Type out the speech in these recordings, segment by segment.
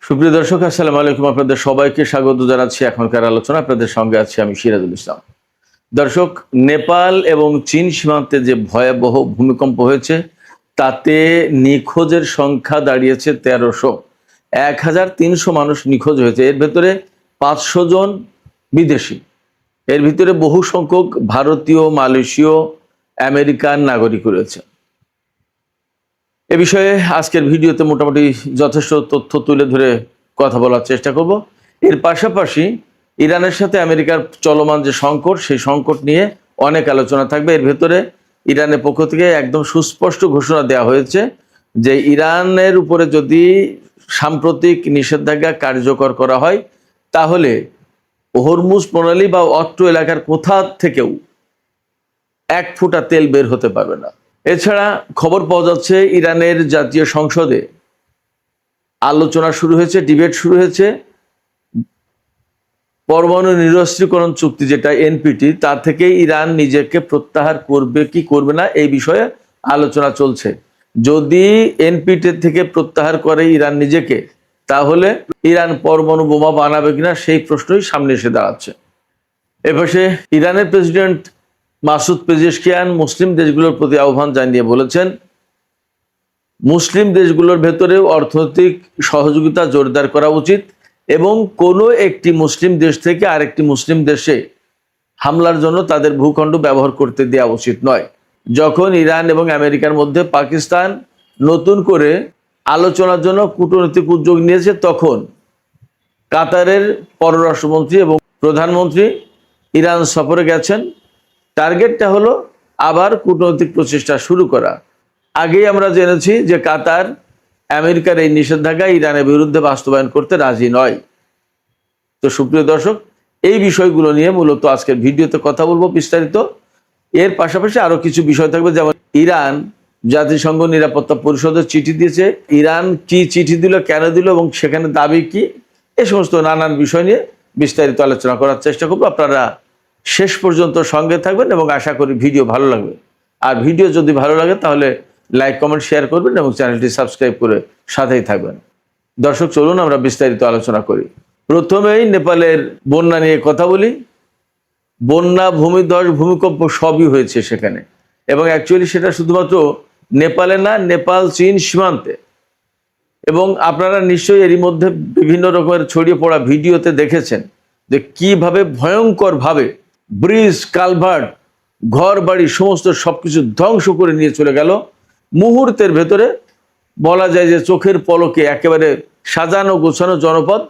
সুপ্রিয় দর্শক, আসসালামু আলাইকুম। আপনাদের সবাইকে স্বাগত জানাচ্ছি এখনকার আলোচনা। আপনাদের সঙ্গে আছি আমি সিরাজুল ইসলাম। দর্শক, নেপাল এবং চীন সীমান্তে যে ভয়াবহ ভূমিকম্প হয়েছে তাতে নিখোঁজের সংখ্যা দাঁড়িয়েছে ১৩০০। ১৩০০ মানুষ নিখোঁজ হয়েছে। এর ভেতরে ৫০০ জন বিদেশি। এর ভিতরে বহু সংখ্যক ভারতীয়, মালয়েশীয়, আমেরিকান নাগরিক রয়েছে। এ বিষয়ে আজকের ভিডিওতে মোটামুটি যথেষ্ট তথ্য তুলে ধরে কথা বলার চেষ্টা করব। এর পাশাপাশি ইরানের সাথে আমেরিকার চলমান যে সংকট, সেই সংকট নিয়ে অনেক আলোচনা থাকবে। এর ভেতরে ইরানের পক্ষ থেকে একদম সুস্পষ্ট ঘোষণা দেওয়া হয়েছে যে ইরানের উপরে যদি সাম্প্রতিক নিষেধাজ্ঞা কার্যকর করা হয় তাহলে হরমুজ প্রণালী বা অত্র এলাকার কোথা থেকেও এক ফোঁটা তেল বের হতে পারবে না। এছাড়া খবর পাওয়া যাচ্ছে ইরানের জাতীয় সংসদে আলোচনা শুরু হয়েছে, ডিবেট শুরু হয়েছে। পরমাণু নিরস্ত্রীকরণ চুক্তি যেটা এনপিটি, তা থেকে ইরান নিজেকে প্রত্যাহার করবে কি করবে না এই বিষয়ে আলোচনা চলছে। যদি এনপিটি থেকে প্রত্যাহার করে ইরান নিজেকে, তাহলে ইরান পরমাণু বোমা বানাবে কিনা সেই প্রশ্নই সামনে এসে দাঁড়াচ্ছে। এপাশে ইরানের প্রেসিডেন্ট মাসুদ পেজেশকিয়ান মুসলিম দেশগুলোর প্রতি আহ্বান জানিয়ে বলেছেন, মুসলিম দেশগুলোর ভেতরেও অর্থনৈতিক সহযোগিতা জোরদার করা উচিত এবং কোনো একটি মুসলিম দেশ থেকে আরেকটি মুসলিম দেশে হামলার জন্য তাদের ভূখণ্ড ব্যবহার করতে দেওয়া উচিত নয়। যখন ইরান এবং আমেরিকার মধ্যে পাকিস্তান নতুন করে আলোচনার জন্য কূটনৈতিক উদ্যোগ নিয়েছে, তখন কাতারের পররাষ্ট্রমন্ত্রী এবং প্রধানমন্ত্রী ইরান সফরে গেছেন। টার্গেটটা হলো আবার কূটনৈতিক প্রচেষ্টা শুরু করা। আগেই আমরা জেনেছি যে কাতার আমেরিকার এই নিষেধাজ্ঞা ইরানের বিরুদ্ধে বাস্তবায়ন করতে রাজি নয়। তো সুপ্রিয় দর্শক, এই বিষয়গুলো নিয়ে মূলত আজকের ভিডিওতে কথা বলবো বিস্তারিত। এর পাশাপাশি আরো কিছু বিষয় থাকবে, যেমন ইরান জাতিসংঘ নিরাপত্তা পরিষদের চিঠি দিয়েছে, ইরান কি চিঠি দিল, কেন দিল এবং সেখানে দাবি কি, এ সমস্ত নানান বিষয় নিয়ে বিস্তারিত আলোচনা করার চেষ্টা করবো। আপনারা শেষ পর্যন্ত সঙ্গে থাকবেন এবং আশা করি ভিডিও ভালো লাগবে। আর ভিডিও যদি ভালো লাগে তাহলে লাইক, কমেন্ট, শেয়ার করবেন এবং চ্যানেলটি সাবস্ক্রাইব করে সাথেই থাকবেন। দর্শক, চলুন আমরা বিস্তারিত আলোচনা করি। প্রথমেই নেপালের বন্যা নিয়ে কথা বলি। বন্যা, ভূমিধস, ভূমিকম্প সবই হয়েছে সেখানে, এবং অ্যাকচুয়ালি সেটা শুধুমাত্র নেপালে না, নেপাল চীন সীমান্তে। এবং আপনারা নিশ্চয়ই এরই মধ্যে বিভিন্ন রকমের ছড়িয়ে পড়া ভিডিওতে দেখেছেন যে কিভাবে ভয়ঙ্করভাবে ব্রিজ, কালভার্ট, ঘর বাড়ি সমস্ত সবকিছু ধ্বংস করে নিয়ে চলে গেল। মুহূর্তের ভেতরে বলা যায় যে চোখের পলকে একেবারে সাজানো গোছানো জনপদ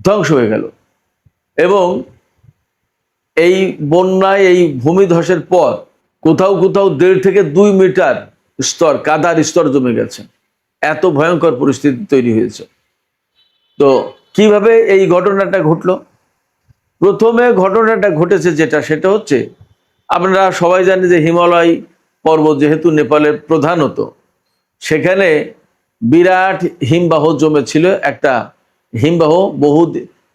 ধ্বংস হয়ে গেল। এবং এই বন্যায়, এই ভূমিধসের পর কোথাও কোথাও 1.5 থেকে 2 মিটার স্তর, কাদার স্তর জমে গেছে। এত ভয়ঙ্কর পরিস্থিতি তৈরি হয়েছে। তো কিভাবে এই ঘটনাটা ঘটলো? প্রথমে ঘটনাটা ঘটেছে সেটা হচ্ছে, আপনারা সবাই জানেন যে হিমালয় পর্বত যেহেতু নেপালের প্রধানত, সেখানে বিরাট হিমবাহ জমেছিল। একটা হিমবাহ বহু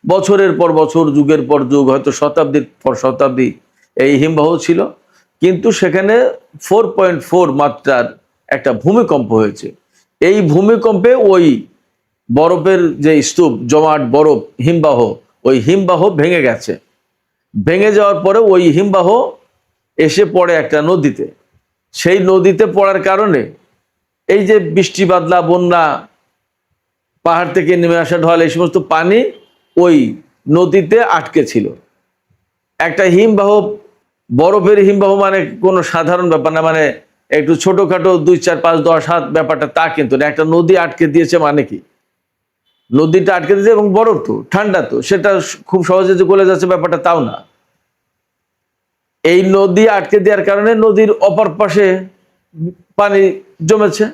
বছরের পর বছর, যুগের পর যুগ, হয়তো শতাব্দীর পর শতাব্দী এই হিমবাহ ছিল। কিন্তু সেখানে 4.4 মাত্রার একটা ভূমিকম্প হয়েছে। এই ভূমিকম্পে ওই বরফের যে স্তূপ, জমাট বরফ, হিমবাহ, ওই হিমবাহ ভেঙে গেছে। ভেঙে যাওয়ার পরে ওই হিমবাহ এসে পড়ে একটা নদীতে। সেই নদীতে পড়ার কারণে এই যে বৃষ্টি বাদলা, বন্যা, পাহাড় থেকে নেমে আসা ঢল, এই সমস্ত পানি ওই নদীতে আটকে ছিল। একটা হিমবাহ, বরফের হিমবাহ মানে কোনো সাধারণ ব্যাপার না, মানে একটু ছোটখাটো 2, 4, 5, 10 হাত ব্যাপারটা তা কিন্তু না। একটা নদী আটকে দিয়েছে মানে কি, নদীটা আটকে দিয়েছে এবং বরফ তো, ঠান্ডা তো, সেটা খুব সহজে যে গলে যাচ্ছে ব্যাপারটা তাও না। এই নদী আটকে দেওয়ার কারণে নদীর অপর পাশে পানি জমেছে।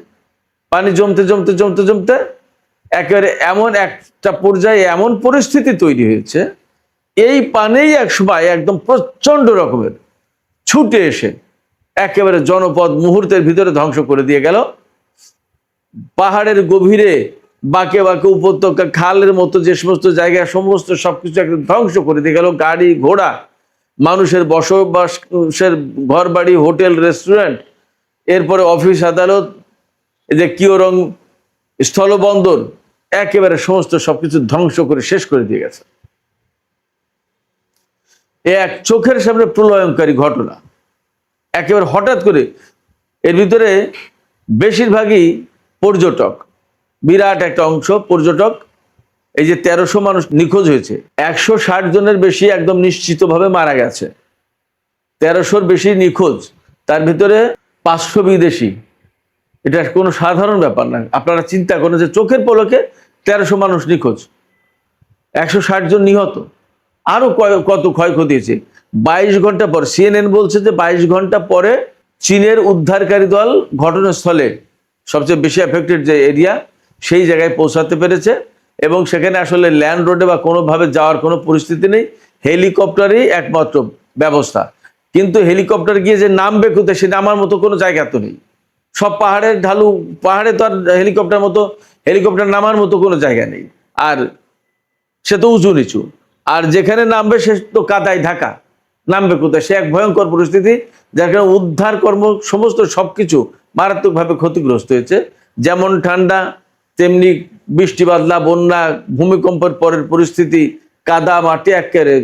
পানি জমতে জমতে জমতে জমতে একেবারে এমন একটা পর্যায়ে এমন পরিস্থিতি তৈরি হয়েছে, এই পানি একসময় একদম প্রচন্ড রকমের ছুটে এসে একেবারে জনপদ মুহূর্তের ভিতরে ধ্বংস করে দিয়ে গেল। পাহাড়ের গভীরে বাঁকে বাঁকে উপত্যকা, খালের মতো যে সমস্ত জায়গা, সমস্ত সবকিছু একদম ধ্বংস করে দিয়ে গেল। গাড়ি ঘোড়া, মানুষের বসবাসের ঘর বাড়ি, হোটেল, রেস্টুরেন্ট, এরপরে অফিস আদালত, এই যে কিওরং স্থলবন্দর, একেবারে সমস্ত সবকিছু ধ্বংস করে শেষ করে দিয়ে গেছে। এক চোখের সামনে প্রলয়ঙ্কারী ঘটনা, একেবারে হঠাৎ করে। এর ভিতরে বেশিরভাগই পর্যটক, বিরাট একটা অংশ পর্যটক। এই যে 1300 মানুষ নিখোঁজ হয়েছে, 160 জনের বেশি একদম নিশ্চিতভাবে মারা গেছে। 1300-র বেশি নিখোঁজ, তার ভিতরে 500 বিদেশি। এটা কোনো সাধারণ ব্যাপার না। আপনারা চিন্তা করেন যে চোখের পলকে 1300 মানুষ নিখোঁজ, 160 জন নিহত, আরো কত ক্ষয়ক্ষতি হয়েছে। 22 ঘন্টা পর CNN বলছে যে 22 ঘন্টা পরে চীনের উদ্ধারকারী দল ঘটনাস্থলে, সবচেয়ে বেশি এফেক্টেড যে এরিয়া, সেই জায়গায় পৌঁছাতে পেরেছে। এবং সেখানে আসলে ল্যান্ড রোডে বা কোনোভাবে যাওয়ার কোনো পরিস্থিতি নেই, হেলিকপ্টারই একমাত্র ব্যবস্থা। কিন্তু হেলিকপ্টার গিয়ে যে নামবে কোথায়, সে নামার মতো কোনো জায়গা তো নেই। সব পাহাড়ের ঢালু, পাহাড়ে তো আর হেলিকপ্টার নামার মতো কোনো জায়গা নেই। আর সে তো উঁচু নিচু, আর যেখানে নামবে সে তো কাদায় ঢাকা, নামবে কোথায়? সে এক ভয়ঙ্কর পরিস্থিতি, যার কারণে উদ্ধার কর্ম সমস্ত সবকিছু মারাত্মকভাবে ক্ষতিগ্রস্ত হয়েছে। যেমন ঠান্ডা, তেমনি বৃষ্টি বাদলা, বন্যা, ভূমিকম্পের পরের পরিস্থিতি, কাদা মাটি, একেবারে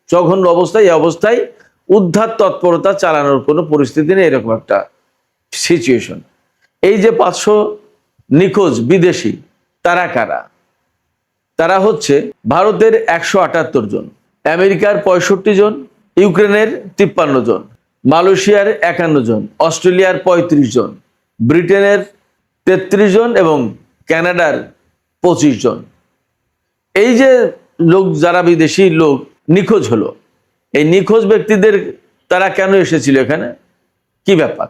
জঘন্য অবস্থায়। এই অবস্থায় উদ্ধার তৎপরতা চালানোর কোনো পরিস্থিতি নেই, এরকম একটা সিচুয়েশন। এই যে 500 নিখোঁজ বিদেশি, তারা কারা? তারা হচ্ছে ভারতের 178 জন, আমেরিকার 65 জন, ইউক্রেনের 53 জন, মালয়েশিয়ার 51 জন, অস্ট্রেলিয়ার 35 জন, ব্রিটেনের 33 জন এবং কানাডার 25 জন। এই যে লোক, যারা বিদেশি লোক নিখোঁজ হলো, এই নিখোঁজ ব্যক্তিদের তারা কেন এসেছিল এখানে, কি ব্যাপার?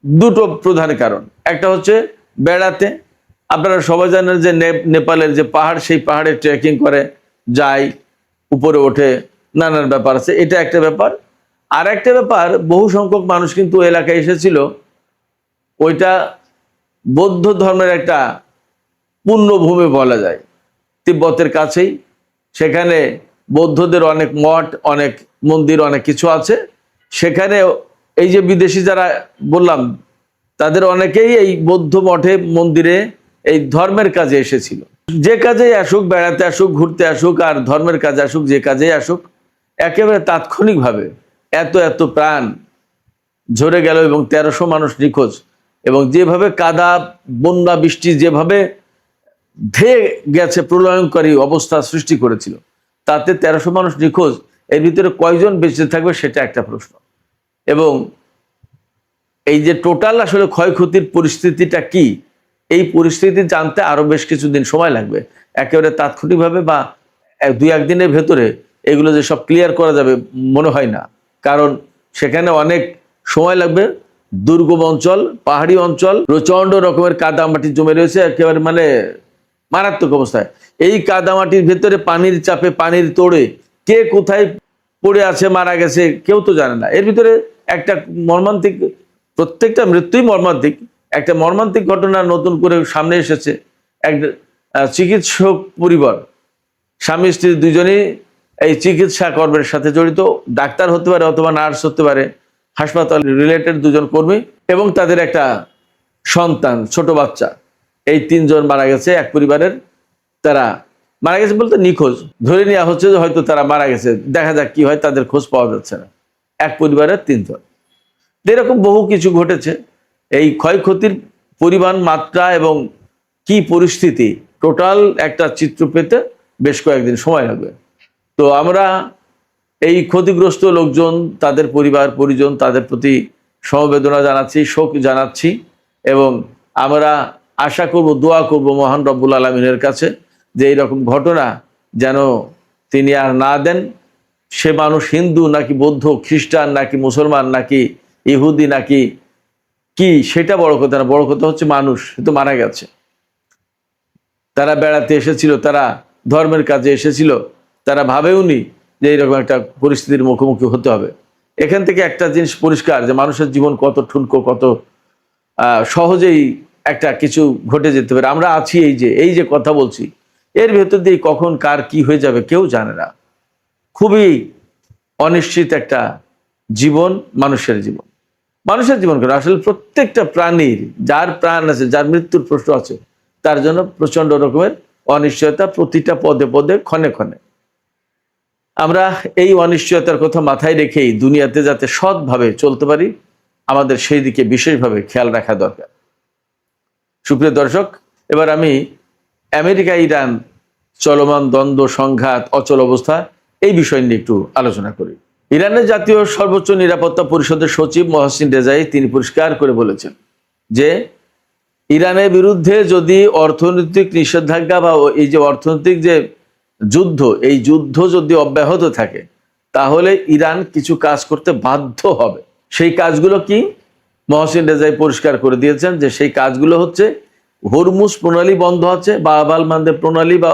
দুটো প্রধান কারণ। একটা হচ্ছে বেড়াতে। আপনারা সবাই জানেন যে নেপালের যে পাহাড়, সেই পাহাড়ে ট্রেকিং করে যায়, উপরে ওঠে, নানান ব্যাপার আছে, এটা একটা ব্যাপার। আর একটা ব্যাপার, বহু সংখ্যক মানুষ কিন্তু এলাকায় এসেছিল, ওইটা বৌদ্ধ ধর্মের একটা পুণ্যভূমি বলা যায়, তিব্বতের কাছেই। সেখানে বৌদ্ধদের অনেক মঠ, অনেক মন্দির, অনেক কিছু আছে। সেখানে এই যে বিদেশি যারা বললাম, তাদের অনেকেই এই বৌদ্ধ মঠে, মন্দিরে এই ধর্মের কাজে এসেছিল। যে কাজেই আসুক, বেড়াতে আসুক, ঘুরতে আসুক, আর ধর্মের কাজে আসুক, যে কাজেই আসুক, একেবারে তাৎক্ষণিকভাবে এত প্রাণ ঝরে গেল এবং 1300 মানুষ নিখোঁজ। এবং যেভাবে কাদা, বন্যা, বৃষ্টি যেভাবে ধেয়ে গেছে, প্রলয়ঙ্কারী অবস্থা সৃষ্টি করেছিল, তাতে 1300 মানুষ নিখোঁজ। এর ভিতরে কয়জন বেঁচে থাকবে সেটা একটা প্রশ্ন। এবং এই যে টোটাল আসলে ক্ষয়ক্ষতির পরিস্থিতিটা কি, এই পরিস্থিতি জানতে আরো বেশ কিছুদিন সময় লাগবে। একেবারে তাৎক্ষণিকভাবে বা 2-1 দিনের ভেতরে এগুলো যে সব ক্লিয়ার করা যাবে মনে হয় না, কারণ সেখানে অনেক সময় লাগবে। দুর্গম অঞ্চল, পাহাড়ি অঞ্চল, প্রচন্ড রকমের কাদামাটি জমে রয়েছে, একেবারে মানে মারাত্মক অবস্থায়। এই কাদামাটির ভেতরে পানির চাপে, পানির তোড়ে কে কোথায় পড়ে আছে, মারা গেছে, কেউ তো জানে না। এর ভিতরে একটা মর্মান্তিক, প্রত্যেকটা মৃত্যুই মর্মান্তিক। একটা মর্মান্তিক ঘটনা নতুন করে সামনে এসেছে। এক চিকিৎসক পরিবার, স্বামী স্ত্রী দুজনেই এই চিকিৎসা কর্মের সাথে জড়িত, ডাক্তার হতে পারে অথবা নার্স হতে পারে, হাসপাতাল রিলেটেড দুজন কর্মী, এবং তাদের একটা সন্তান, ছোট বাচ্চা। এই 3 জন মারা গেছে এক পরিবারের। তারা মারা গেছে বলতে নিখোঁজ, ধরে নেওয়া হচ্ছে যে হয়তো তারা মারা গেছে, দেখা যাক কি হয়, তাদের খোঁজ পাওয়া যাচ্ছে না। এক পরিবারের 3 জন। এরকম বহু কিছু ঘটেছে। এই ক্ষয়ক্ষতির পরিমাণ, মাত্রা এবং কি পরিস্থিতি, টোটাল একটা চিত্র পেতে বেশ কয়েকদিন সময় লাগবে। তো আমরা এই ক্ষতিগ্রস্ত লোকজন, তাদের পরিবার পরিজন, তাদের প্রতি সমবেদনা জানাচ্ছি, শোক জানাচ্ছি। এবং আমরা আশা করব, দোয়া করব মহান রব্বুল আলামিনের কাছে যে এইরকম ঘটনা যেন তিনি আর না দেন। সে মানুষ হিন্দু নাকি বৌদ্ধ, খ্রিস্টান নাকি মুসলমান নাকি ইহুদি নাকি কি, সেটা বড় কথা না। বড় কথা হচ্ছে মানুষ, সে তো মারা গেছে। তারা বেড়াতে এসেছিল, তারা ধর্মের কাজে এসেছিল, তারা ভাবেওনি যে এইরকম একটা পরিস্থিতির মুখোমুখি হতে হবে। এখান থেকে একটা জিনিস পরিষ্কার, যে মানুষের জীবন কত ঠুনকো, কত সহজেই একটা কিছু ঘটে যেতে পারে। আমরা আছি, এই যে কথা বলছি, এর ভেতর দিয়ে কখন কার কি হয়ে যাবে কেউ জানে না। খুবই অনিশ্চিত একটা জীবন মানুষের জীবন। মানুষের জীবন কেন, আসলে প্রত্যেকটা প্রাণীর, যার প্রাণ আছে, যার মৃত্যুর প্রশ্ন আছে, তার জন্য প্রচন্ড রকমের অনিশ্চয়তা প্রতিটা পদে পদে ক্ষণে ক্ষণে। আমরা এই অনিশ্চয়তার কথা মাথায় রেখেই দুনিয়াতে যাতে সৎভাবে চলতে পারি, আমাদের সেই দিকে বিশেষভাবে খেয়াল রাখা দরকার। সুপ্রিয় দর্শক, এবার আমি আমেরিকা ইরান চলমান দ্বন্দ্ব, সংঘাত, অচল অবস্থা এই বিষয় নিয়ে একটু আলোচনা করি। ইরানের জাতীয় সর্বোচ্চ নিরাপত্তা পরিষদের সচিব মহসিন রেজাই তিনি পরিষ্কার করে বলেছেন যে ইরানের বিরুদ্ধে যদি অর্থনৈতিক নিষেধাজ্ঞা বা এই যে অর্থনৈতিক যে যুদ্ধ, এই যুদ্ধ যদি অব্যাহত থাকে তাহলে ইরান কিছু কাজ করতে বাধ্য হবে। সেই কাজগুলো কি? মহসিন রেজাই পরিষ্কার করে দিয়েছেন যে সেই কাজগুলো হচ্ছে হরমুজ প্রণালী বন্ধ আছে, বাব আল মানদেব প্রণালী বা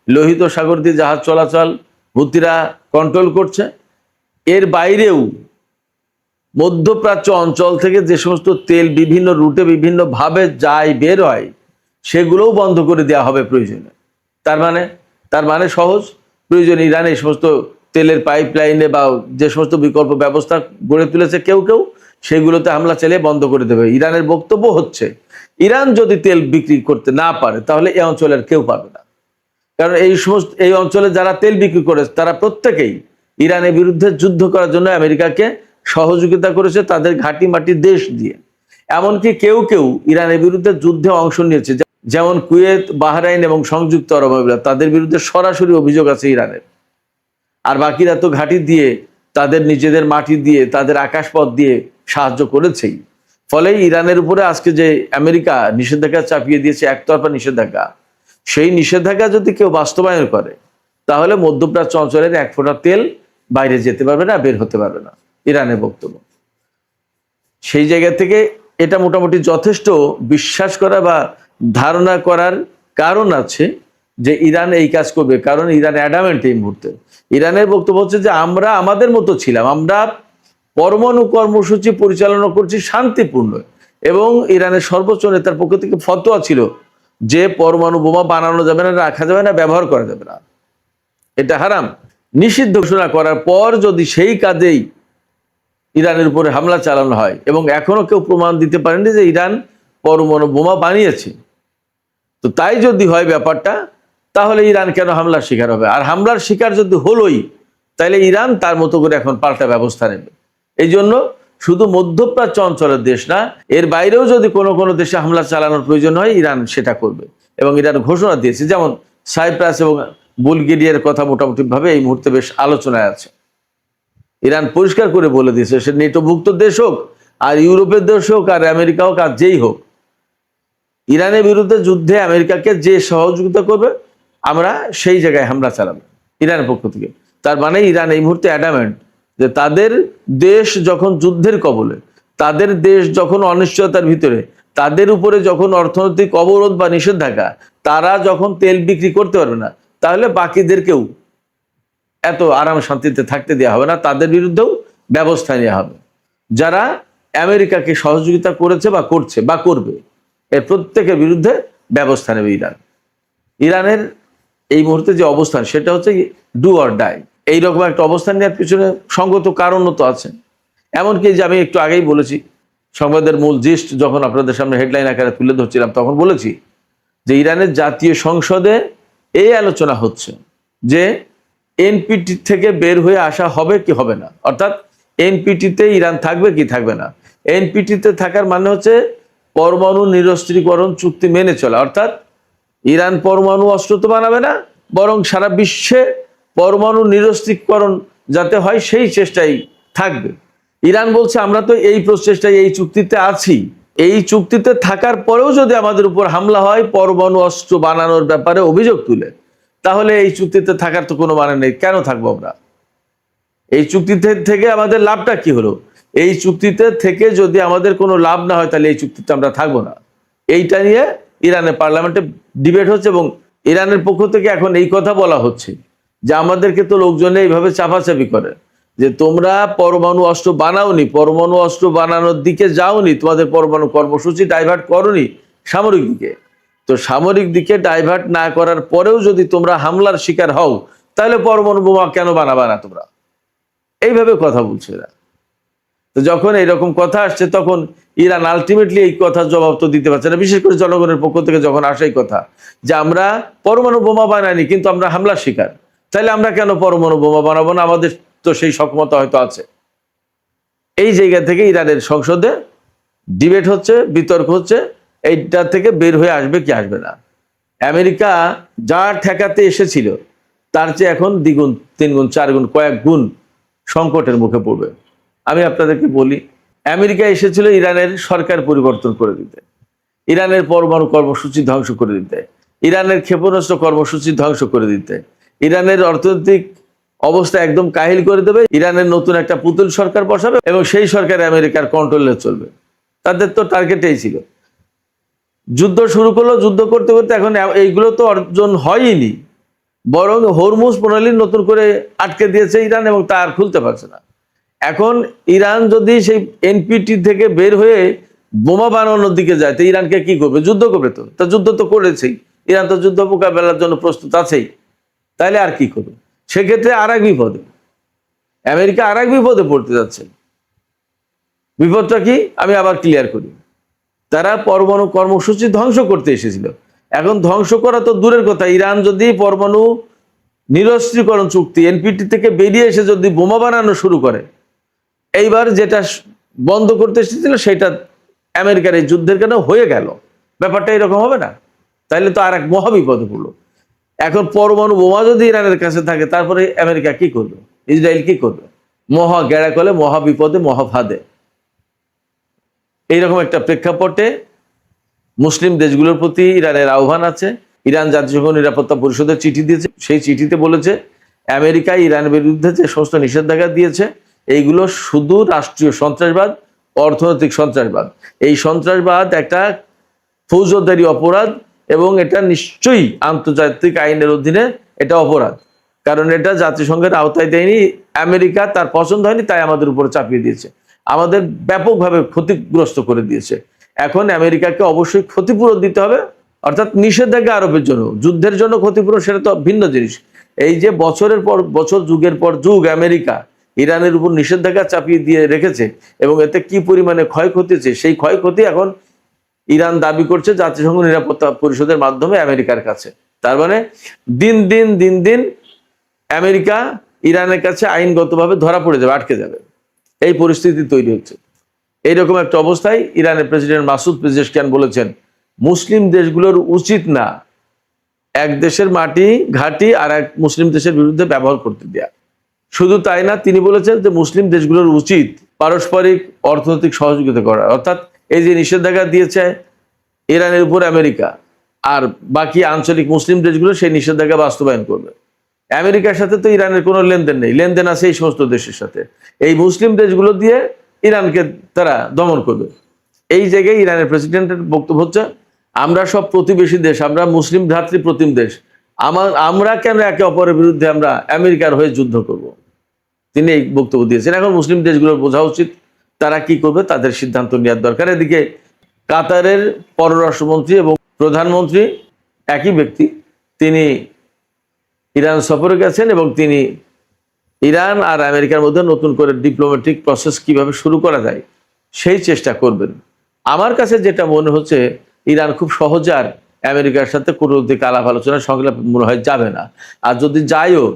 লোহিত সাগর দিয়ে জাহাজ চলাচল হুতিরা কন্ট্রোল করছে। এর বাইরেও মধ্যপ্রাচ্য অঞ্চল থেকে যে সমস্ত তেল বিভিন্ন রুটে বিভিন্নভাবে যায় বের হয় সেগুলোও বন্ধ করে দেওয়া হবে প্রয়োজনে। তার মানে সহজ, প্রয়োজন ইরান এই সমস্ত তেলের পাইপলাইনে বা যে সমস্ত বিকল্প ব্যবস্থা গড়ে তুলেছে কেউ সেগুলোতে হামলা চালিয়ে বন্ধ করে দেবে। ইরানের বক্তব্য হচ্ছে ইরান যদি তেল বিক্রি করতে না পারে তাহলে এই অঞ্চলের কেউ পাবে না, কারণ এই অঞ্চলে যারা তেল বিক্রি করে তারা প্রত্যেকেই ইরানের বিরুদ্ধে যুদ্ধ করার জন্য আমেরিকাকে সহযোগিতা করেছে তাদের ঘাঁটি মাটি দেশ দিয়ে। এমনকি কেউ ইরানের বিরুদ্ধে যুদ্ধে অংশ নিয়েছে, যেমন কুয়েত, বাহরাইন এবং সংযুক্ত আরব আমিরাত, তাদের বিরুদ্ধে সরাসরি অভিযোগ আছে ইরানের। আর বাকিরা তো ঘাঁটি দিয়ে, তাদের নিজেদের মাটি দিয়ে, তাদের আকাশপথ দিয়ে সাহায্য করেছেই। ফলে ইরানের উপরে আজকে যে আমেরিকা নিষেধাজ্ঞা চাপিয়ে দিয়েছে, একতরফা নিষেধাজ্ঞা, সেই নিষেধাজ্ঞা যদি কেউ বাস্তবায়ন করে তাহলে মধ্যপ্রাচ্য অঞ্চলের এক ফোঁটা তেল বাইরে যেতে পারবে না, বের হতে পারবে না, ইরানের বক্তব্য। সেই জায়গা থেকে এটা মোটামুটি যথেষ্ট বিশ্বাস করা বা ধারণা করার কারণ আছে যে ইরান এই কাজ করবে, কারণ ইরান অ্যাডামেন্ট এই মুহূর্তে। ইরানের বক্তব্য হচ্ছে যে আমরা আমাদের মতো ছিলাম, আমরা পরমাণু কর্মসূচি পরিচালনা করছি শান্তিপূর্ণ, এবং ইরানের সর্বোচ্চ নেতার পক্ষ থেকে ফতোয়া ছিল যে পরমাণু বোমা বানানো যাবে না, রাখা যাবে না, ব্যবহার করা যাবে না, এটা হারাম। নিষিদ্ধ ঘোষণা করার পর যদি সেই কাজেই ইরানের উপরে হামলা চালানো হয়, এবং এখনো কেউ প্রমাণ দিতে পারেনি যে ইরান পরমাণু বোমা বানিয়েছে, তো তাই যদি হয় ব্যাপারটা, তাহলে ইরান কেন হামলার শিকার হবে? আর হামলার শিকার যদি হলোই, তাহলে ইরান তার মতো করে এখন পাল্টা ব্যবস্থা নেবে। এই জন্য শুধু মধ্যপ্রাচ্য অঞ্চলের দেশ না, এর বাইরেও যদি কোনো দেশে হামলা চালানোর প্রয়োজন হয় ইরান সেটা করবে। এবং ইরান ঘোষণা দিয়েছে, যেমন সাইপ্রাস এবং বুলগেরিয়ার কথা মোটামুটি ভাবে এই মুহূর্তে বেশ আলোচনায় আছে। ইরান পরিষ্কার করে বলে দিয়েছে সে নেটোভুক্ত দেশ হোক, আর ইউরোপের দেশ হোক, আর আমেরিকা হোক, আর যেই হোক, ইরানের বিরুদ্ধে যুদ্ধে আমেরিকাকে যে সহযোগিতা করবে আমরা সেই জায়গায় হামলা চালাবো ইরানের পক্ষ থেকে। তার মানে ইরান এই মুহূর্তে অ্যাডামেন্ট যে তাদের দেশ যখন যুদ্ধের কবলে, তাদের দেশ যখন অনিশ্চয়তার ভিতরে, তাদের উপরে যখন অর্থনৈতিক অবরোধ বা নিষেধাজ্ঞা, তারা যখন তেল বিক্রি করতে পারবে না, তাহলে বাকিদেরকেও এত আরাম শান্তিতে থাকতে দেওয়া হবে না, তাদের বিরুদ্ধেও ব্যবস্থা নেওয়া হবে। যারা আমেরিকাকে সহযোগিতা করেছে বা করছে বা করবে, এর প্রত্যেকের বিরুদ্ধে ব্যবস্থা নেবে ইরান। ইরানের এই মুহূর্তে যে অবস্থান সেটা হচ্ছে ডু অর ডাই, এইরকম একটা অবস্থান নেওয়ার পিছনে সঙ্গত কারণও তো আছে। এমনকি যে আমি একটু আগেই বলেছি, সংবাদের মূল জিস্ট যখন আপনাদের সামনে হেডলাইন আকারে তুলে ধরছিলাম তখন বলেছি যে ইরানের জাতীয় সংসদে এই আলোচনা হচ্ছে যে এনপিটি থেকে বের হয়ে আসা হবে কি হবে না, অর্থাৎ এনপিটিতে ইরান থাকবে কি থাকবে না। এনপিটিতে থাকার মানে হচ্ছে পরমাণু নিরস্ত্রীকরণ চুক্তি মেনে চলা, অর্থাৎ ইরান পরমাণু অস্ত্র তো বানাবে না, বরং সারা বিশ্বে পরমাণু নিরস্ত্রীকরণ যাতে হয় সেই চেষ্টাই থাকবে। ইরান বলছে আমরা তো এই প্রচেষ্টায় এই চুক্তিতে আছি, এই চুক্তিতে থাকার পরেও যদি আমাদের উপর হামলা হয় পরমাণু অস্ত্র বানানোর ব্যাপারে অভিযোগ তুলে, তাহলে এই চুক্তিতে থাকার তো কোনো মানে নেই, কেন থাকবো আমরা? এই চুক্তিতে থেকে আমাদের লাভটা কি হলো? এই চুক্তিতে থেকে যদি আমাদের কোনো লাভ না হয় তাহলে এই চুক্তিতে আমরা থাকবো না। এইটা নিয়ে ইরানের পার্লামেন্টে ডিবেট হচ্ছে, এবং ইরানের পক্ষ থেকে এখন এই কথা বলা হচ্ছে যে আমাদেরকে তো লোকজনে এইভাবে চাপাচাপি করে যে তোমরা পরমাণু অস্ত্র বানাওনি, পরমাণু অস্ত্র বানানোর দিকে যাওনি, তোমাদের পরমাণু কর্মসূচি ডাইভার্ট করোনি সামরিক দিকে, তো সামরিক দিকে ডাইভার্ট না করার পরেও যদি তোমরা হামলার শিকার হও তাহলে পরমাণু বোমা কেন বানাবা না তোমরা? এইভাবে কথা বলছে এরা। তো যখন এরকম কথা আসছে তখন ইরান আলটিমেটলি এই কথার জবাব তো দিতে পারছে না, বিশেষ করে জনগণের পক্ষ থেকে যখন আসে এই কথা যে আমরা পরমাণু বোমা বানাইনি কিন্তু আমরা হামলার শিকার, তাইলে আমরা কেন পরমাণু বোমা বানাবো না, আমাদের তো সেই সক্ষমতা হয়তো আছে। এই জায়গা থেকে ইরানের সংসদে ডিবেট হচ্ছে, বিতর্ক হচ্ছে, এইটা থেকে বের হয়ে আসবে কি আসবে না। আমেরিকা যা ঠেকাতে এসেছিল তার চেয়ে এখন দ্বিগুণ, তিনগুণ, চারগুণ, কয়েক গুণ সংকটের মুখে পড়বে। আমি আপনাদেরকে বলি, আমেরিকা এসেছিল ইরানের সরকার পরিবর্তন করে দিতে, ইরানের পরমাণু কর্মসূচি ধ্বংস করে দিতে, ইরানের ক্ষেপণাস্ত্র কর্মসূচি ধ্বংস করে দিতে, ইরানের অর্থনৈতিক অবস্থা একদম কাহিল করে দেবে, ইরানের নতুন একটা পুতুল সরকার বসাবে এবং সেই সরকার আমেরিকার কন্ট্রোলে চলবে। তাদের তো টার্গেটেই ছিল। যুদ্ধ শুরু করলো, যুদ্ধ করতে করতে এখন এইগুলো তো অর্জন হয়নি, বরং হরমুজ প্রণালী নতুন করে আটকে দিয়েছে ইরান এবং তা আর খুলতে পারছে না। এখন ইরান যদি সেই এনপিটি থেকে বের হয়ে বোমা বানানোর দিকে যায় তো ইরানকে কি করবে? যুদ্ধ করবে। তো তা যুদ্ধ তো করেছেই, ইরান তো যুদ্ধ মোকাবেলার জন্য প্রস্তুত আছেই, তাইলে আর কি করবে? সেক্ষেত্রে আর এক বিপদে আমেরিকা আর এক বিপদে পড়তে যাচ্ছে। বিপদটা কি আমি আবার ক্লিয়ার করি। তারা পরমাণু কর্মসূচি ধ্বংস করতে এসেছিল, এখন ধ্বংস করা তো দূরের কথা, ইরান যদি পরমাণু নিরস্ত্রীকরণ চুক্তি এনপিটি থেকে বেরিয়ে এসে যদি বোমা বানানো শুরু করে, এইবার যেটা বন্ধ করতে এসেছিল সেটা আমেরিকার এই যুদ্ধের কেন হয়ে গেল, ব্যাপারটা এরকম হবে না? তাইলে তো আর এক মহাবিপদে পড়লো। এখন পরমাণু বোমা যদি ইরানের কাছে থাকে তারপরে আমেরিকা কি করবে, ইসরায়েল কি করবে? মহা গেড়া কলে, মহাবিপদে, মহাফাদে। এইরকম একটা প্রেক্ষাপটে মুসলিম দেশগুলোর প্রতি ইরানের আহ্বান আছে। ইরান জাতিসংঘ নিরাপত্তা পরিষদের চিঠি দিয়েছে, সেই চিঠিতে বলেছে আমেরিকা ইরানের বিরুদ্ধে যে সমস্ত নিষেধাজ্ঞা দিয়েছে এইগুলো শুধু রাষ্ট্রীয় সন্ত্রাসবাদ, অর্থনৈতিক সন্ত্রাসবাদ। এই সন্ত্রাসবাদ একটা ফৌজদারি অপরাধ এবং এটা নিশ্চয়ই আন্তর্জাতিক আইনের অধীনে এটা অপরাধ, কারণ এটা জাতিসংঘের আওতায় দেয়নি, আমেরিকা তার পছন্দ হয়নি তাই আমাদের উপরে চাপিয়ে দিয়েছে, আমাদের ব্যাপকভাবে ক্ষতিগ্রস্ত করে দিয়েছে। এখন আমেরিকাকে অবশ্যই ক্ষতিপূরণ দিতে হবে, অর্থাৎ নিষেধাজ্ঞা আরোপের জন্য, যুদ্ধের জন্য ক্ষতিপূরণ সেটা তো ভিন্ন জিনিস। এই যে বছরের পর বছর, যুগের পর যুগ আমেরিকা ইরানের উপর নিষেধাজ্ঞা চাপিয়ে দিয়ে রেখেছে এবং এতে কি পরিমাণে ক্ষয়ক্ষতি হচ্ছে, সেই ক্ষয়ক্ষতি এখন ইরান দাবি করছে জাতিসংঘ নিরাপত্তা পরিষদের মাধ্যমে আমেরিকার কাছে। তার মানে দিন দিন দিন দিন আমেরিকা ইরানের কাছে আইনগতভাবে ধরা পড়ে যাবে, আটকে যাবে, এই পরিস্থিতি তৈরি হচ্ছে। এইরকম একটা অবস্থায় ইরানের প্রেসিডেন্ট মাসুদ পেজেশকিয়ান বলেছেন মুসলিম দেশগুলোর উচিত না এক দেশের মাটি ঘাঁটি আর এক মুসলিম দেশের বিরুদ্ধে ব্যবহার করতে দেয়া। শুধু তাই না, তিনি বলেছেন যে মুসলিম দেশগুলোর উচিত পারস্পরিক অর্থনৈতিক সহযোগিতা করা, অর্থাৎ এই যে নিষেধাজ্ঞা দিয়েছে ইরানের উপর আমেরিকা, আর বাকি আঞ্চলিক মুসলিম দেশগুলো সেই নিষেধাজ্ঞা বাস্তবায়ন করবে। আমেরিকার সাথে তো ইরানের কোনো লেনদেন নেই, লেনদেন আছে এই সমস্ত দেশের সাথে, এই মুসলিম দেশগুলো দিয়ে ইরানকে তারা দমন করবে। এই জায়গায় ইরানের প্রেসিডেন্টের বক্তব্য হচ্ছে আমরা সব প্রতিবেশী দেশ, আমরা মুসলিম ভ্রাতৃপ্রতিম দেশ, আমরা কেন একে অপরের বিরুদ্ধে আমরা আমেরিকার হয়ে যুদ্ধ করব? তিনি এই বক্তব্য দিয়েছেন। এখন মুসলিম দেশগুলোর বোঝা উচিত তারা কি করবে, তাদের সিদ্ধান্ত নেওয়ার দরকার। এদিকে কাতারের পররাষ্ট্রমন্ত্রী এবং প্রধানমন্ত্রী একই ব্যক্তি, তিনি ইরান সফরে গেছেন এবং তিনি ইরান আর আমেরিকার মধ্যে নতুন করে ডিপ্লোম্যাটিক প্রসেস কিভাবে শুরু করা যায় সেই চেষ্টা করবেন। আমার কাছে যেটা মনে হচ্ছে ইরান খুব সহজে আর আমেরিকার সাথে কূটনৈতিক আলাপ আলোচনা সংলাপ মনে হয় যাবে না, আর যদি যায়ও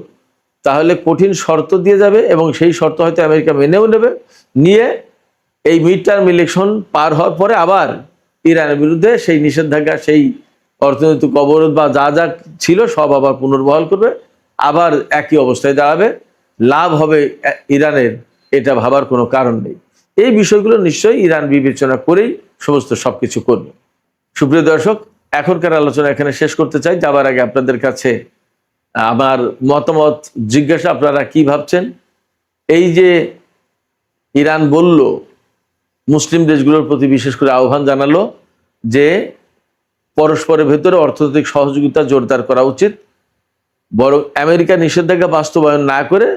তাহলে কঠিন শর্ত দিয়ে যাবে এবং সেই শর্ত হয়তো আমেরিকা মেনেও নেবে, নিয়ে এই মিড টার্ম ইলেকশন পার হওয়ার পরে আবার ইরানের বিরুদ্ধে সেই নিষেধাজ্ঞা, সেই অর্থনৈতিক অবরোধ বা যা যা ছিল সব আবার পুনর্বহাল করবে, আবার একই অবস্থায় দাঁড়াবে, লাভ হবে ইরানের, এটা ভাবার কোনো কারণ নেই। এই বিষয়গুলো নিশ্চয়ই ইরান বিবেচনা করেই সমস্ত সবকিছু করবে। সুপ্রিয় দর্শক, এখনকার আলোচনা এখানে শেষ করতে চাই। যাবার আগে আপনাদের কাছে আমার মতামত জিজ্ঞাসা, আপনারা কি ভাবছেন? এই যে ইরান বলল, মুসলিম দেশগুলোর প্রতি বিশেষ করে আহ্বান জানালো যে পরস্পরের ভেতরে অর্থনৈতিক সহযোগিতা জোরদার করা উচিত, বরং আমেরিকা নিষেধাজ্ঞা বাস্তবায়ন না করে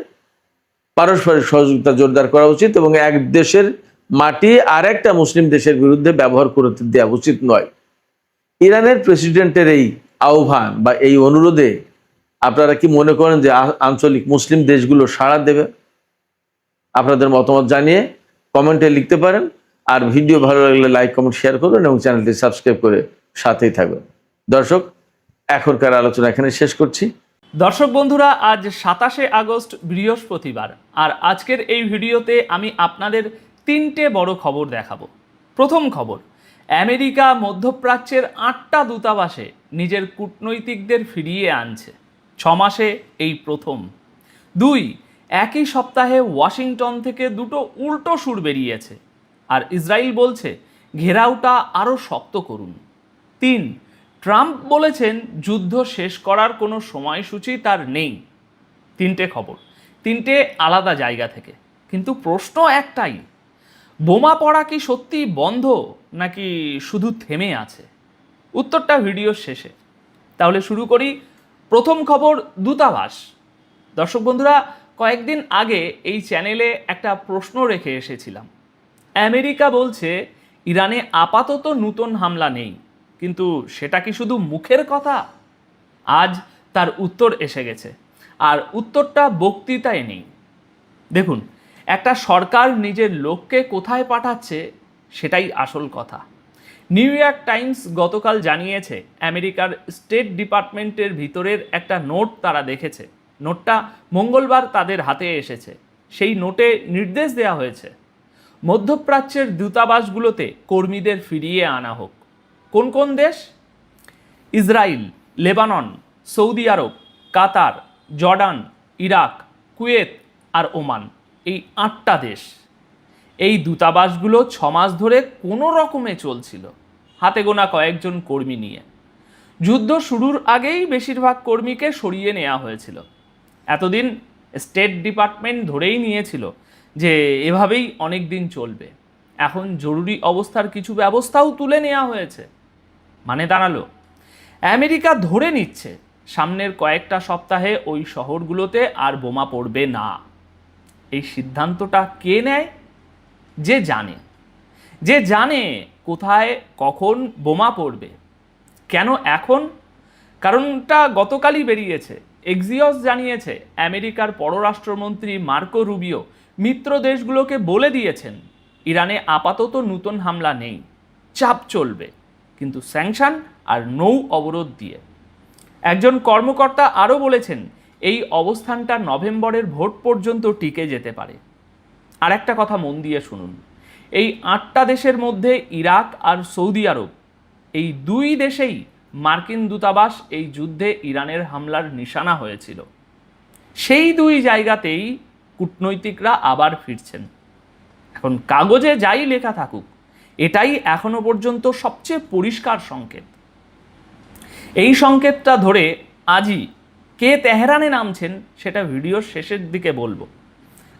পারস্পরিক সহযোগিতা জোরদার করা উচিত এবং এক দেশের মাটি আর একটা মুসলিম দেশের বিরুদ্ধে ব্যবহার করতে দেওয়া উচিত নয়। ইরানের প্রেসিডেন্টের এই আহ্বান বা এই অনুরোধে আপনারা কি মনে করেন যে আঞ্চলিক মুসলিম দেশগুলো সাড়া দেবে? আপনাদের মতামত জানিয়ে কমেন্টে লিখতে পারেন। আর ভিডিও ভালো লাগলে লাইক কমেন্ট শেয়ার করবেন এবং চ্যানেলটি সাবস্ক্রাইব করে সাথেই থাকবেন। দর্শক, এখনকার আলোচনা এখানে শেষ করছি। দর্শক বন্ধুরা, আজ 27শে আগস্ট বৃহস্পতিবার, আর আজকের এই ভিডিওতে আমি আপনাদের 3টে বড় খবর দেখাবো। প্রথম খবর, আমেরিকা মধ্যপ্রাচ্যের 8টা দূতাবাসে নিজের কূটনৈতিকদের ফিরিয়ে আনছে। 6 মাসে এই প্রথম। 2, একই সপ্তাহে ওয়াশিংটন থেকে 2টো উল্টো সুর বেরিয়েছে, আর ইসরায়েল বলছে ঘেরাওটা আরও শক্ত করুন। 3, ট্রাম্প বলেছেন যুদ্ধ শেষ করার কোনো সময়সূচি তার নেই। 3টে খবর, 3টে আলাদা জায়গা থেকে, কিন্তু প্রশ্ন একটাই, বোমা পড়া কি সত্যি বন্ধ নাকি শুধু থেমে আছে? উত্তরটা ভিডিওর শেষে। তাহলে শুরু করি। প্রথম খবর, দূতাবাস। দর্শক বন্ধুরা, কয়েকদিন আগে এই চ্যানেলে একটা প্রশ্ন রেখে এসেছিলাম। আমেরিকা বলছে ইরানে আপাতত নতুন হামলা নেই, কিন্তু সেটা কি শুধু মুখের কথা? আজ তার উত্তর এসে গেছে, আর উত্তরটা বক্তৃতায় নেই। দেখুন, একটা সরকার নিজের লোককে কোথায় পাঠাচ্ছে সেটাই আসল কথা। নিউ ইয়র্ক টাইমস গতকাল জানিয়েছে আমেরিকার স্টেট ডিপার্টমেন্টের ভিতরের একটা নোট তারা দেখেছে। নোটটা মঙ্গলবার তাদের হাতে এসেছে। সেই নোটে নির্দেশ দেওয়া হয়েছে মধ্যপ্রাচ্যের দূতাবাসগুলোতে কর্মীদের ফিরিয়ে আনা হোক। কোন কোন দেশ? ইসরায়েল, লেবানন, সৌদি আরব, কাতার, জর্ডান, ইরাক, কুয়েত আর ওমান। এই 8টা দেশ। এই দূতাবাসগুলো 6 মাস ধরে কোনো রকমে চলছিল, হাতে গোনা কয়েকজন কর্মী নিয়ে। যুদ্ধ শুরুর আগেই বেশিরভাগ কর্মীকে সরিয়ে নেওয়া হয়েছিল। এতদিন স্টেট ডিপার্টমেন্ট ধরেই নিয়েছিল যে এভাবেই অনেক দিন চলবে। এখন জরুরি অবস্থার কিছু ব্যবস্থাও তুলে নেওয়া হয়েছে। মানে দাঁড়ালো, আমেরিকা ধরে নিচ্ছে সামনের কয়েকটা সপ্তাহে ওই শহরগুলোতে আর বোমা পড়বে না। এই সিদ্ধান্তটা কে নেয়? যে জানে কোথায় কখন বোমা পড়বে। কেন এখন? কারণটা গতকালই বেরিয়েছে। এক্সিওস জানিয়েছে আমেরিকার পররাষ্ট্রমন্ত্রী মার্কো রুবিও মিত্র দেশগুলোকে বলে দিয়েছেন ইরানে আপাতত নতুন হামলা নেই, চাপ চলবে, কিন্তু স্যাংশন আর নৌ অবরোধ দিয়ে। একজন কর্মকর্তা আরও বলেছেন এই অবস্থানটা নভেম্বরের ভোট পর্যন্ত টিকে যেতে পারে। আর একটা কথা মন দিয়ে শুনুন, এই 8টা দেশের মধ্যে ইরাক আর সৌদি আরব, এই 2 দেশেই মার্কিন দূতাবাস এই যুদ্ধে ইরানের হামলার নিশানা হয়েছিল। সেই 2 জায়গাতেই কূটনৈতিকরা আবার ফিরছেন। এখন কাগজে যাই লেখা থাকুক, এটাই এখনো পর্যন্ত সবচেয়ে পরিষ্কার সংকেত। এই সংকেতটা ধরে আজই কে তেহরানে নামছেন সেটা ভিডিওর শেষের দিকে বলবো,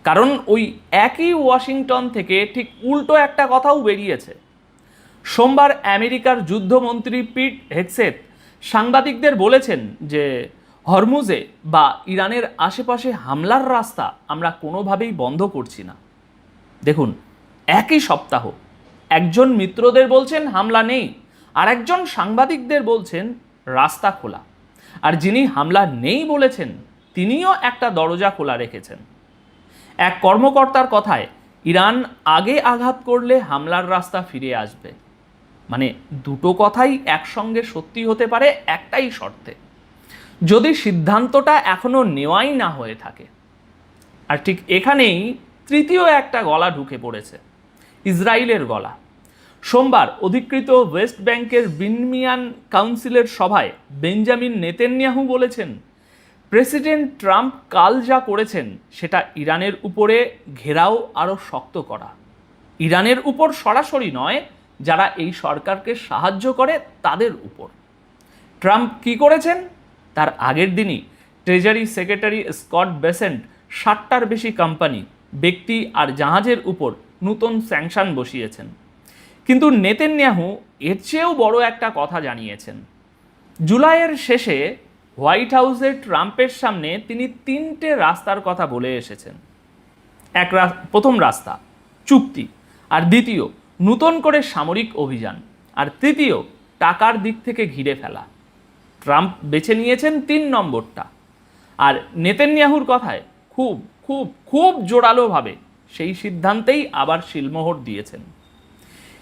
কারণ ওই একই ওয়াশিংটন থেকে ঠিক উল্টো একটা কথাও বেরিয়েছে। সোমবার আমেরিকার যুদ্ধমন্ত্রী পিট হেগসেথ সাংবাদিকদের বলেছেন যে হরমুজে বা ইরানের আশেপাশে হামলার রাস্তা আমরা কোনোভাবেই বন্ধ করছি না। দেখুন, একই সপ্তাহ একজন মিত্রদের বলছেন হামলা নেই, আর একজন সাংবাদিকদের বলছেন রাস্তা খোলা। আর যিনি হামলা নেই বলেছেন তিনিও একটা দরজা খোলা রেখেছেন। এক কর্মকর্তার কথায় ইরান আগে আঘাত করলে হামলার রাস্তা ফিরে আসবে। মানে দুটো কথাই একসঙ্গে সত্যি হতে পারে একটাই শর্তে, যদি সিদ্ধান্তটা এখনো নেওয়াই না হয়ে থাকে। আর ঠিক এখানেই তৃতীয় একটা গলা ঢুকে পড়েছে, ইসরায়েলের গলা। সোমবার অধিকৃত ওয়েস্ট ব্যাংকের বিনমিয়ান কাউন্সিলের সভায় বেঞ্জামিন নেতানিয়াহু বলেছেন প্রেসিডেন্ট ট্রাম্প কাল যা করেছেন সেটা ইরানের উপরে ঘেরাও আরও শক্ত করা। ইরানের উপর সরাসরি নয়, যারা এই সরকারকে সাহায্য করে তাদের উপর। ট্রাম্প কি করেছেন? তার আগের দিনই ট্রেজারি সেক্রেটারি স্কট বেসেন্ট 60টার বেশি কোম্পানি, ব্যক্তি আর জাহাজের উপর নতুন স্যাংশন বসিয়েছেন। কিন্তু নেতানিয়াহু এর চেয়েও বড় একটা কথা জানিয়েছেন। জুলাইয়ের শেষে হোয়াইট হাউসে ট্রাম্পের সামনে তিনি 3টে রাস্তার কথা বলে এসেছেন। প্রথম রাস্তা চুক্তি, আর দ্বিতীয় নতুন করে সামরিক অভিযান, আর তৃতীয় টাকার দিক থেকে ঘিরে ফেলা। ট্রাম্প বেছে নিয়েছেন 3 নম্বরটা, আর নেতানিয়াহুর কথায় খুব খুব খুব জোরালোভাবে সেই সিদ্ধান্তেই আবার শিলমোহর দিয়েছেন।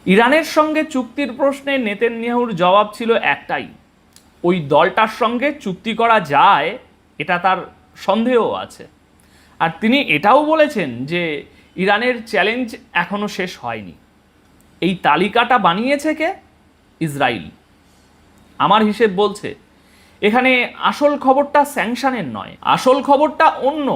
ইরানের সঙ্গে চুক্তির প্রশ্নে নেতানিয়াহুর জবাব ছিল একটাই, ওই দলটার সঙ্গে চুক্তি করা যায় এটা তার সন্দেহ আছে। আর তিনি এটাও বলেছেন যে ইরানের চ্যালেঞ্জ এখনো শেষ হয়নি। এই তালিকাটা বানিয়েছে কে? ইসরায়েল। আমার হিসেব বলছে এখানে আসল খবরটা স্যাংশনের নয়, আসল খবরটা অন্য।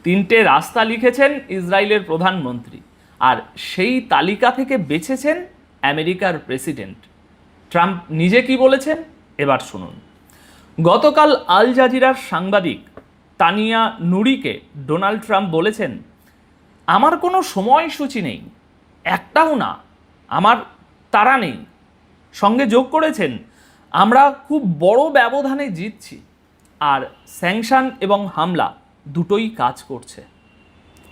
3টে রাস্তা লিখেছেন ইসরায়েলের প্রধানমন্ত্রী, আর সেই তালিকা থেকে বেছেছেন আমেরিকার প্রেসিডেন্ট। ট্রাম্প নিজে কি বলেছেন এবার শুনুন। গতকাল আল জাজিরার সাংবাদিক তানিয়া নুরিকে ডোনাল্ড ট্রাম্প বলেছেন, আমার কোনো সময়সূচি নেই, একটাও না, আমার তাড়া নেই। সঙ্গে যোগ করেছেন, আমরা খুব বড় ব্যবধানে জিতছি, আর স্যাংশন এবং হামলা দুটোই কাজ করছে।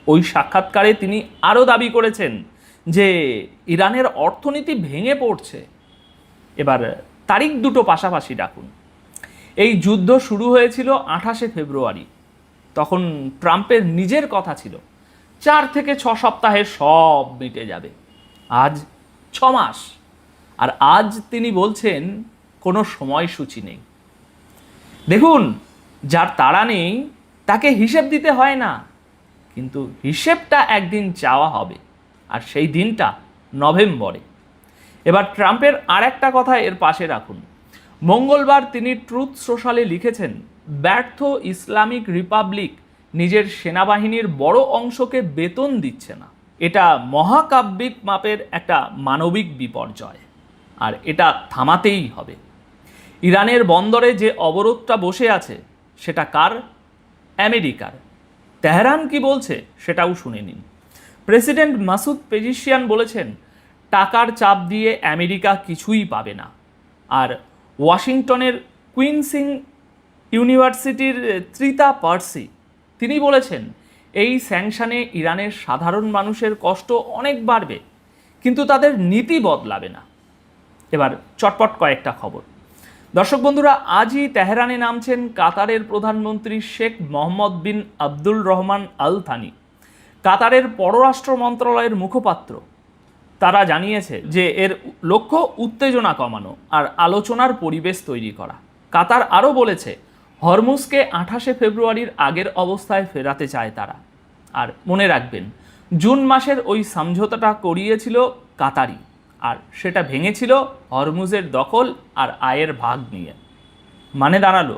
ওই সাক্ষাৎকারে তিনি আরও দাবি করেছেন যে ইরানের অর্থনীতি ভেঙে পড়ছে। এবার তারিখ দুটো পাশাপাশি রাখুন। এই যুদ্ধ শুরু হয়েছিল 28শে ফেব্রুয়ারি। তখন ট্রাম্পের নিজের কথা ছিল 4 থেকে 6 সপ্তাহে সব মিটে যাবে। আজ 6 মাস, আর আজ তিনি বলছেন কোনো সময়সূচি নেই। দেখুন, যার তাড়া নেই তাকে হিসেব দিতে হয় না, কিন্তু হিসেবটা একদিন চাওয়া হবে, আর সেই দিনটা নভেম্বরে। এবার ট্রাম্পের আর একটা কথা এর পাশে রাখুন। মঙ্গলবার তিনি ট্রুথ সোশ্যালে লিখেছেন, ব্যর্থ ইসলামিক রিপাবলিক নিজের সেনাবাহিনীর বড় অংশকে বেতন দিচ্ছে না। এটা মহাকাব্যিক মাপের একটা মানবিক বিপর্যয়, আর এটা থামাতেই হবে। ইরানের বন্দরে যে অবরোধটা বসে আছে সেটা কার? আমেরিকার। তেহরান কি বলছে সেটাও শুনে নিন। প্রেসিডেন্ট মাসুদ পেজিশিয়ান বলেছেন, টাকার চাপ দিয়ে আমেরিকা কিছুই পাবে না। আর ওয়াশিংটনের কুইন্সিং ইউনিভার্সিটির ত্রিতা পার্সি তিনি বলেছেন, এই স্যাংশনে ইরানের সাধারণ মানুষের কষ্ট অনেক বাড়বে, কিন্তু তাদের নীতি বদলাবে না। এবার চটপট কয়েকটা খবর। দর্শক বন্ধুরা, আজই তেহরানে নামছেন কাতারের প্রধানমন্ত্রী শেখ মোহাম্মদ বিন আব্দুল রহমান আল থানি। কাতারের পররাষ্ট্র মন্ত্রণালয়ের মুখপাত্র তারা জানিয়েছে যে এর লক্ষ্য উত্তেজনা কমানো আর আলোচনার পরিবেশ তৈরি করা। কাতার আরও বলেছে, হরমুজকে 28শে ফেব্রুয়ারির আগের অবস্থায় ফেরাতে চায় তারা। আর মনে রাখবেন, জুন মাসের ওই সমঝোতাটা করিয়েছিল কাতারি, আর সেটা ভেঙেছিল হরমুজের দখল আর আয়ের ভাগ নিয়ে। মানে দাঁড়ালো,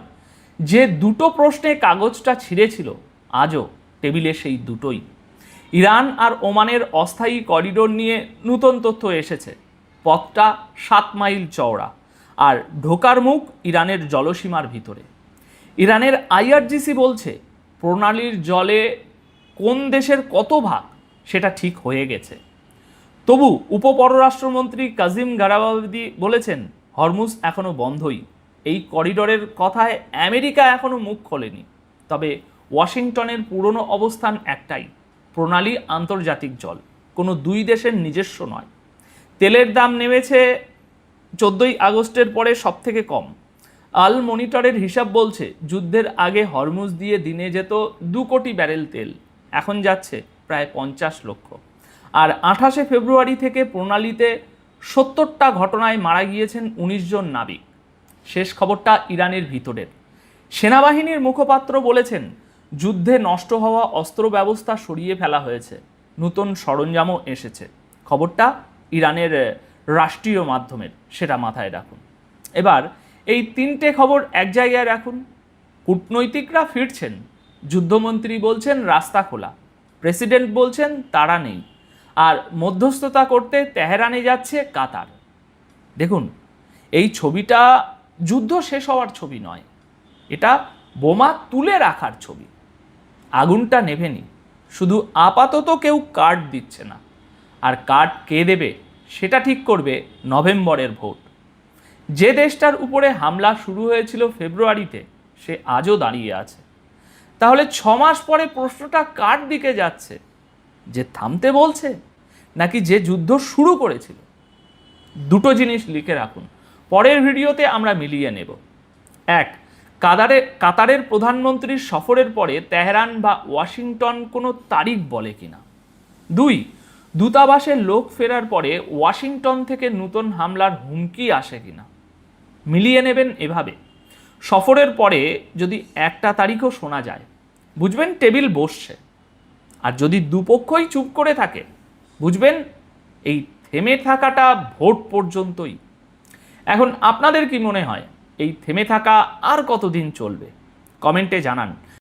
যে দুটো প্রশ্নে কাগজটা ছিঁড়েছিল আজও টেবিলে সেই দুটোই। ইরান আর ওমানের অস্থায়ী করিডোর নিয়ে নতুন তথ্য এসেছে। পথটা 7 মাইল চওড়া, আর ঢোকার মুখ ইরানের জলসীমার ভিতরে। ইরানের আইআরজিসি বলছে, প্রণালীর জলে কোন দেশের কত ভাগ সেটা ঠিক হয়ে গেছে। তবু উপপররাষ্ট্রমন্ত্রী কাজিম গারাবাদি বলেছেন, হরমুজ এখনও বন্ধই। এই করিডোরের কথায় আমেরিকা এখনও মুখ খোলেনি। তবে ওয়াশিংটনের পুরনো অবস্থান একটাই, প্রণালী আন্তর্জাতিক জল, কোনো দুই দেশের নিজস্ব নয়। তেলের দাম নেমেছে 14ই আগস্টের পরে সব থেকে কম। আল মনিটরের হিসাব বলছে, যুদ্ধের আগে হরমুজ দিয়ে দিনে যেত 2 কোটি ব্যারেল তেল, এখন যাচ্ছে প্রায় 50 লক্ষ। আর 28শে ফেব্রুয়ারি থেকে প্রণালীতে 70টা ঘটনায় মারা গিয়েছেন 19 জন নাবিক। শেষ খবরটা ইরানের ভিতরের। সেনাবাহিনীর মুখপাত্র বলেছেন, যুদ্ধে নষ্ট হওয়া অস্ত্র ব্যবস্থা সরিয়ে ফেলা হয়েছে, নতুন সরঞ্জামও এসেছে। খবরটা ইরানের রাষ্ট্রীয় মাধ্যমের, সেটা মাথায় রাখুন। এবার এই 3টে খবর এক জায়গায় রাখুন। কূটনৈতিকরা ফিরছেন, যুদ্ধমন্ত্রী বলছেন রাস্তা খোলা, প্রেসিডেন্ট বলছেন তাড়া নেই, আর মধ্যস্থতা করতে তেহরানে যাচ্ছে কাতার। দেখুন, এই ছবিটা যুদ্ধ শেষ হওয়ার ছবি নয়, এটা বোমা তুলে রাখার ছবি। আগুনটা নেভেনি, শুধু আপাতত কেউ কার্ড দিচ্ছে না। আর কার্ড কে দেবে সেটা ঠিক করবে নভেম্বরের ভোট। যে দেশটার উপরে হামলা শুরু হয়েছিল ফেব্রুয়ারিতে, সে আজও দাঁড়িয়ে আছে। তাহলে 6 মাস পরে প্রশ্নটা কার দিকে যাচ্ছে? যে থামতে বলছে, নাকি যে যুদ্ধ শুরু করেছিল? দুটো জিনিস লিখে রাখুন, পরের ভিডিওতে আমরা মিলিয়ে নেব। 1, কাতারের প্রধানমন্ত্রীর সফরের পরে তেহরান বা ওয়াশিংটন কোনো তারিখ বলে কিনা। 2, দূতাবাসের লোক ফেরার পরে ওয়াশিংটন থেকে নতুন হামলার হুমকি আসে কিনা মিলিয়ে নেবেন এভাবে। সফরের পরে যদি একটা তারিখও শোনা যায়, বুঝবেন টেবিল বসছে। আর যদি দুপক্ষই চুপ করে থাকে, বুঝবেন এই থেমে থাকাটা ভোট পর্যন্তই। এখন আপনাদের কি মনে হয় এই থেমে থাকা আর কতদিন চলবে? কমেন্টে জানান।